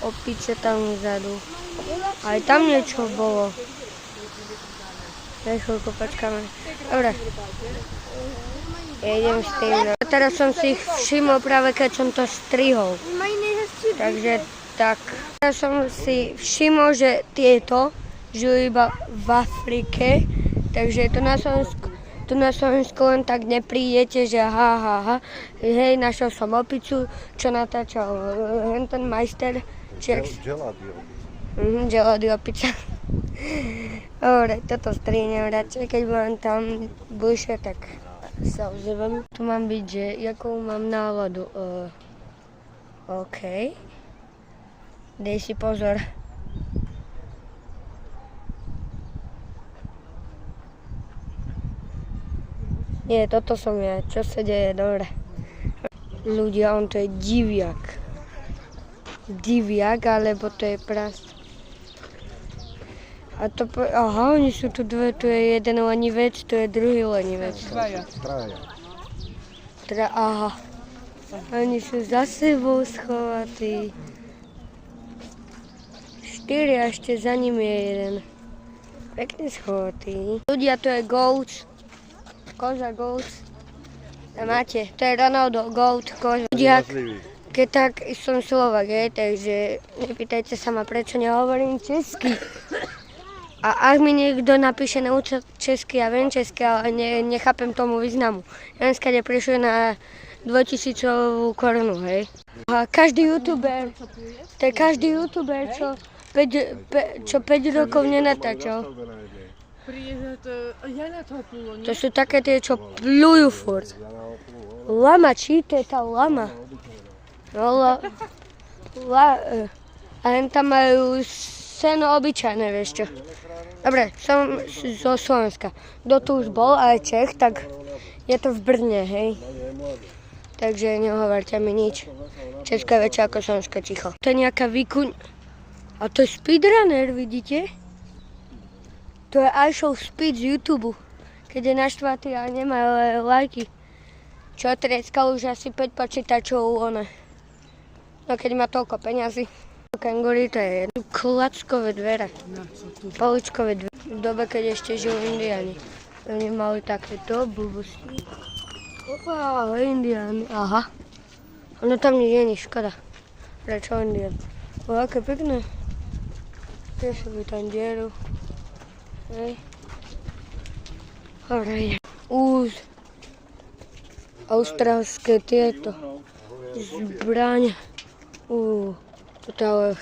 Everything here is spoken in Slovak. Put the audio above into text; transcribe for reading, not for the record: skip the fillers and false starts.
opice tam vzadu. Aj tam niečo bolo. Chvíľku počkáme. Dobre. Ja idem s tým. Teraz som si ich všimol práve keď som to strihol. Takže tak. Teraz som si všimol, že tieto žijú iba v Afrike. Takže to na Slovensku. Tu na Slovensku len tak neprídete, že hej, našiel som opicu, čo natáčal ten majster. Gelady opica. Dobre, toto strihnem radšej, keď budem tam bližšie, tak sa ozvem. Tu mám byť, že jakú mám náladu. OK. Dej si pozor. Nie, toto som ja. Čo sa deje? Dobre. Ľudia, on to je diviak. Diviak, alebo to je prast. A to aha, oni sú tu dve, tu je jeden lenivec, tu je druhý lenivec. Aha. Oni sú za sebou schovatí. 4 a ešte za ním je jeden. Pekne schovatý. Ľudia, to je goat. Koza, goat. A máte, to je Ronaldo, goat, koza. Ľudia, keď tak som Slovak, takže nepýtajte sa ma, prečo nehovorím česky. A ak mi niekto napíše nauč česky, ja viem česky, ale nechápem tomu významu. Ja len skade prišli na 2000 korunu, hej. A každý youtuber, to je každý youtuber, čo 5 rokov nenatáčal. To sú také tie, čo plujú furt. Lama, či to je tá lama? No, a len tam majú seno obyčajné, vieš čo. Dobre, som zo Slovenska. Kto tu už bol, aj Čech, tak je to v Brne, hej. Takže nehovorte mi nič. Česká je väčšia ako Slovenska, ticho. To je nejaká výkuň. A to je speedrunner, vidíte? To je iShow Speed z YouTube. Keď je naštvatý a nemá lajky. Čo treckal už asi 5 počítačov, one. No keď má toľko peňazí. Kanguri to je klackové dvere. Poličkové dvere. V dobe, keď ešte žijú Indiáni. Oni mali takéto blbosti. Opa, Indiáni. Aha. Ono tam nie je nič, škoda. Prečo Indián? O, aké pekné. Tiež by tam dieru. Hej. Dobre, idem. Austrálske tieto zbraň. Toto ale